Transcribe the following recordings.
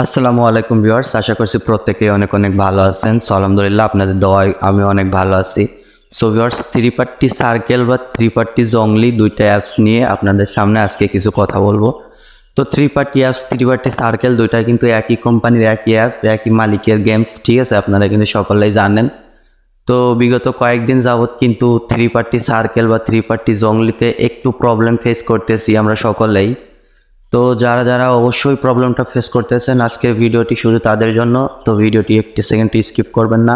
আসসালামু আলাইকুম ভিউয়ার্স, আশা করছি প্রত্যেকেই অনেক অনেক ভালো আছেন। সো আলহামদুলিল্লাহ আপনাদের দোয়ায় আমি অনেক ভালো আছি। So viewers, three party circle বা থ্রি পার্টি জংলি দুইটা অ্যাপস নিয়ে আপনাদের সামনে আজকে কিছু কথা বলবো। তো three party apps, three party circle দুইটা কিন্তু একই কোম্পানির, একই অ্যাপস, একই মালিকের গেমস, ঠিক আছে? আপনারা কিন্তু সকলেই জানেন। তো বিগত কয়েকদিন যাবৎ কিন্তু থ্রি পার্টি সার্কেল বা থ্রি পার্টি জংলিতে একটু প্রবলেম ফেস করতেছি আমরা সকলেই। তো যারা যারা অবশ্যই প্রবলেমটা ফেস করতেছেন, আজকের ভিডিওটি শুধু তাদের জন্য। তো ভিডিওটি একটি সেকেন্ড স্কিপ করবেন না,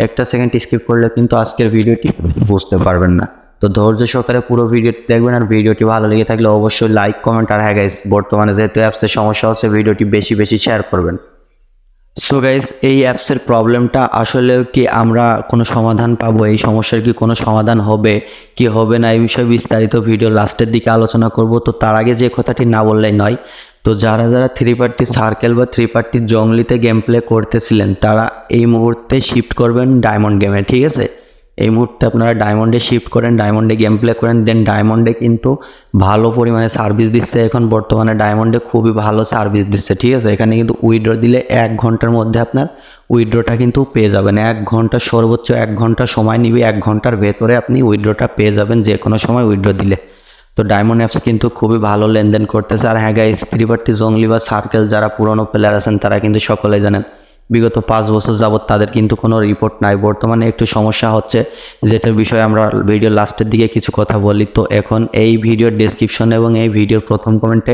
একটা সেকেন্ড স্কিপ করলে কিন্তু আজকের ভিডিওটি বুঝতে পারবেন না। তো ধৈর্য সহকারে পুরো ভিডিওটি দেখবেন, আর ভিডিওটি ভালো লেগে থাকলে অবশ্যই লাইক, কমেন্ট, আর হ্যাঁ গাইস, বর্তমানে যেহেতু অ্যাপসের সমস্যা হচ্ছে, ভিডিওটি বেশি বেশি শেয়ার করবেন। সো গাইস, এই অ্যাপসের প্রবলেমটা আসলে কি আমরা কোনো সমাধান পাবো? এই সমস্যার কি কোনো সমাধান হবে কি হবে না, এই বিষয়ে বিস্তারিত ভিডিও লাস্টের দিকে আলোচনা করব। তো তার আগে যে কথাটি না বললেই নয়, তো যারা যারা থ্রি পার্টি সার্কেল বা থ্রি পার্টি জংলিতে গেম প্লে করতেছিলেন, তারা এই মুহূর্তে শিফট করবেন ডায়মন্ড গেমে, ঠিক আছে? এই মুহূর্তে আপনারা ডায়মন্ডে শিফট করেন, ডায়মন্ডে গেম প্লে করেন। দেন ডায়মন্ডে কিন্তু ভালো পরিমাণে সার্ভিস দিচ্ছে এখন বর্তমানে, ডায়মন্ডে খুবই ভালো সার্ভিস দিচ্ছে, ঠিক আছে? এখানে কিন্তু উইথড্র দিলে 1 ঘন্টার মধ্যে আপনার উইথড্রটা কিন্তু পেয়ে যাবেন। 1 ঘন্টা, সর্বোচ্চ 1 ঘন্টা সময় নিবে, 1 ঘন্টার ভেতরে আপনি উইথড্রটা পেয়ে যাবেন যে কোনো সময় উইথড্র দিলে। তো ডায়মন্ড অ্যাপস কিন্তু খুবই ভালো লেনদেন করতেছে। আর হ্যাঁ গাইস, থ্রি পার্টি জংলি বা সার্কেল যারা পুরনো প্লেয়ার আছেন তারা কিন্তু সকলেই জানেন বিগত 5 বছর যাবৎ তাদের কিন্তু কোনো রিপোর্ট নাই। বর্তমানে একটু সমস্যা হচ্ছে, যেটার বিষয়ে আমরা ভিডিওর লাস্টের দিকে কিছু কথা বলি। তো এখন এই ভিডিওর ডেসক্রিপশন এবং এই ভিডিওর প্রথম কমেন্টে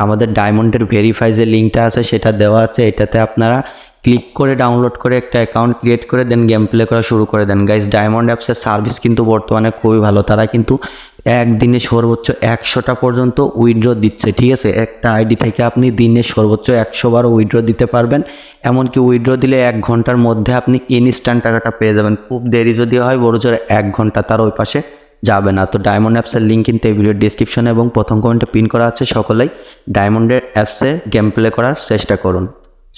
আমাদের ডায়মন্ডের ভেরিফাই যে লিঙ্কটা আছে সেটা দেওয়া আছে। এটাতে আপনারা ক্লিক করে ডাউনলোড করে একটা অ্যাকাউন্ট ক্রিয়েট করে দেন গেম প্লে করা শুরু করে দেন। গাইস, ডায়মন্ড অ্যাপসের সার্ভিস কিন্তু বর্তমানে খুবই ভালো। তারা কিন্তু একদিনে সর্বোচ্চ 100টা পর্যন্ত উইথড্র দিচ্ছে, ঠিক আছে? একটা আইডি থেকে আপনি দিনে সর্বোচ্চ 100 বার উইথড্র দিতে পারবেন। এমনকি উইথড্র দিলে 1 ঘন্টার মধ্যে আপনি ইনস্ট্যান্ট টাকাটা পেয়ে যাবেন। খুব দেরি যদি হয়, বড় জোরে 1 ঘন্টা তার ওই পাশে যাবে না। তো ডায়মন্ড অ্যাপসের লিঙ্ক কিন্তু এই ভিডিওর ডিসক্রিপশনে এবং প্রথম কমেন্টে পিন করা আছে। সকলেই ডায়মন্ডের অ্যাপসে গেম প্লে করার চেষ্টা করুন।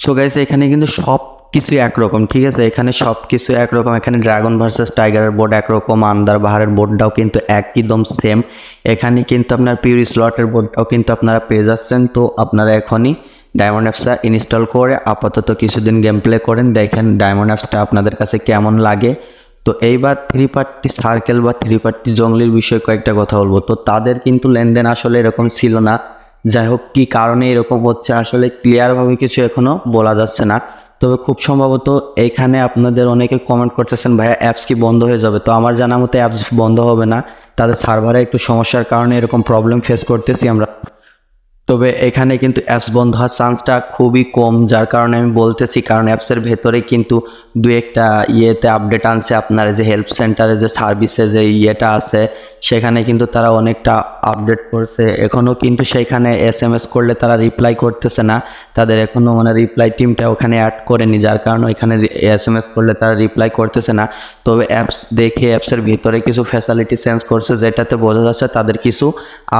সো গাইস, এখানে কিন্তু সব কিছু একরকম, ঠিক আছে? এখানে সব কিছু একরকম। এখানে ড্রাগন ভার্সেস টাইগারের বোর্ড একরকম, আন্দার বাহারের বোর্ডটাও কিন্তু একদম সেম। এখানে কিন্তু আপনার পিউরি স্লটের বোর্ডটাও কিন্তু আপনারা পেয়ে যাচ্ছেন। তো আপনারা এখনই ডায়মন্ড অ্যাপসটা ইনস্টল করে আপাতত কিছুদিন গেম প্লে করেন, দেখেন ডায়মন্ড অ্যাপসটা আপনাদের কাছে কেমন লাগে। তো এইবার থ্রি পার্টি সার্কেল বা থ্রি পার্টি জংলির বিষয়ে কয়েকটা কথা বলবো। তো তাদের কিন্তু লেনদেন আসলে এরকম ছিল না। যাই হোক, কী কারণে এরকম হচ্ছে আসলে ক্লিয়ারভাবে কিছু এখনও বলা যাচ্ছে না। তবে খুব সম্ভবত এখানে আপনাদের অনেকে কমেন্ট করতেছেন, ভাইয়া অ্যাপস কি বন্ধ হয়ে যাবে? তো আমার জানা মতো অ্যাপস বন্ধ হবে না, তাদের সার্ভারে একটু সমস্যার কারণে এরকম প্রবলেম ফেস করতেছি আমরা। তবে এখানে কিন্তু অ্যাপস বন্ধ হওয়ার চান্সটা খুবই কম, যার কারণে আমি বলতেছি। কারণ অ্যাপসের ভেতরে কিন্তু দু একটা ইয়েতে আপডেট আনছে, আপনার যে হেল্প সেন্টারে যে সার্ভিসে যে ইয়েটা আছে সেখানে কিন্তু তারা অনেকটা আপডেট করছে। এখনও কিন্তু সেখানে SMS করলে তারা রিপ্লাই করতেছে না, তাদের এখনও রিপ্লাই টিমটা ওখানে অ্যাড করেনি, যার কারণে এখানে SMS করলে তারা রিপ্লাই করতেছে না। তবে অ্যাপস দেখে অ্যাপসের ভিতরে কিছু ফ্যাসিলিটি চেঞ্জ করছে, যেটাতে বোঝা যাচ্ছে তাদের কিছু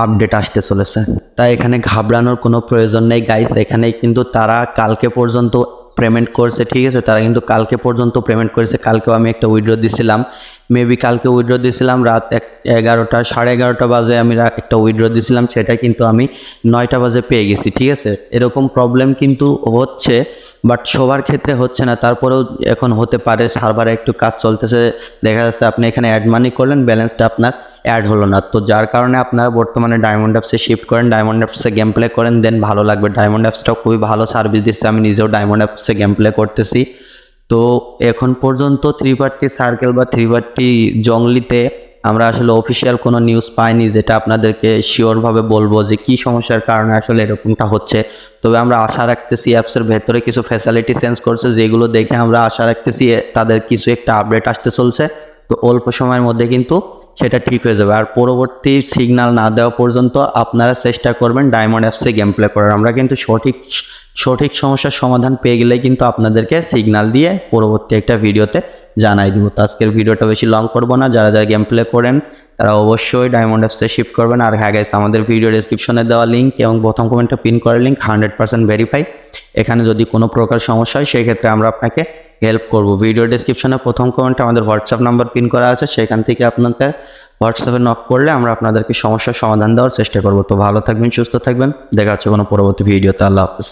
আপডেট আসতে চলেছে। তাই এখানে ঘাবড়ানোর কোনো প্রয়োজন নেই গাইস। এখানে কিন্তু তারা কালকে পর্যন্ত পেমেন্ট করছে, ঠিক আছে? তারা কিন্তু কালকে পর্যন্ত পেমেন্ট করেছে। কালকেও আমি একটা উইথড্র দিছিলাম, মেবি কালকে উইথড্র দিছিলাম রাত 11টা, 11:30 বাজে আমি একটা উইথড্র দিছিলাম, সেটা কিন্তু আমি 9টা বাজে পেয়ে গেছি, ঠিক আছে? এরকম প্রবলেম কিন্তু হচ্ছে, বাট সবার ক্ষেত্রে হচ্ছে না। তারপরেও এখন হতে পারে সার্ভারে একটু কাজ চলতেছে, দেখা যাচ্ছে আপনি এখানে অ্যাড মানি করলেন, ব্যালেন্সটা আপনার অ্যাড হলো না। তো যার কারণে আপনারা বর্তমানে ডায়মন্ড অ্যাপসে শিফট করেন, ডায়মন্ড অ্যাপসে গেম প্লে করেন, দেন ভালো লাগবে। ডায়মন্ড অ্যাপসটাও খুবই ভালো সার্ভিস দিচ্ছে, আমি নিজেও ডায়মন্ড অ্যাপসে গেম প্লে করতেছি। তো এখন পর্যন্ত থ্রি পার্টি সার্কেল বা থ্রি পার্টি জংলিতে আমরা আসলে অফিসিয়াল কোনো নিউজ পাইনি, যেটা আপনাদেরকে শিওরভাবে বলবো যে কী সমস্যার কারণে আসলে এরকমটা হচ্ছে। তবে আমরা আশা রাখতেছি অ্যাপসের ভেতরে কিছু ফ্যাসিলিটি চেঞ্জ করছে, যেগুলো দেখে আমরা আশা রাখতেছি তাদের কিছু একটা আপডেট আসতে চলছে। তো অল্প সময়ের মধ্যে কিন্তু সেটা ঠিক হয়ে যাবে। আর পরবর্তী সিগন্যাল না দেওয়া পর্যন্ত আপনারা চেষ্টা করবেন ডায়মন্ড অ্যাপসে গেম প্লে করার। আমরা কিন্তু সঠিক সমস্যার সমাধান পেয়ে গেলে কিন্তু আপনাদেরকে সিগন্যাল দিয়ে পরবর্তী একটা ভিডিওতে জানাই দিব। তো আজকের ভিডিওটা বেশি লং করবো না, যারা যারা গেম প্লে করেন তারা অবশ্যই ডায়মন্ড অ্যাপসে শিফট করবেন। আর হ্যাঁ গাইস, আমাদের ভিডিও ডেসক্রিপশনে দেওয়া লিঙ্ক এবং প্রথম কমেন্টে পিন করা লিঙ্ক 100% ভেরিফাই। এখানে যদি কোনো প্রকার সমস্যা হয় সেই ক্ষেত্রে আমরা আপনাকে হেল্প করব। ভিডিও ডেসক্রিপশনে প্রথম কমেন্টে আমাদের হোয়াটসঅ্যাপ নাম্বার পিন করা আছে, সেখান থেকে আপনাদের হোয়াটসঅ্যাপে নক করলে আমরা আপনাদেরকে সমস্যার সমাধান দেওয়ার চেষ্টা করব। তো ভালো থাকবেন, সুস্থ থাকবেন, দেখা হচ্ছে কোনো পরবর্তী ভিডিওতে। আল্লাহ হাফেজ।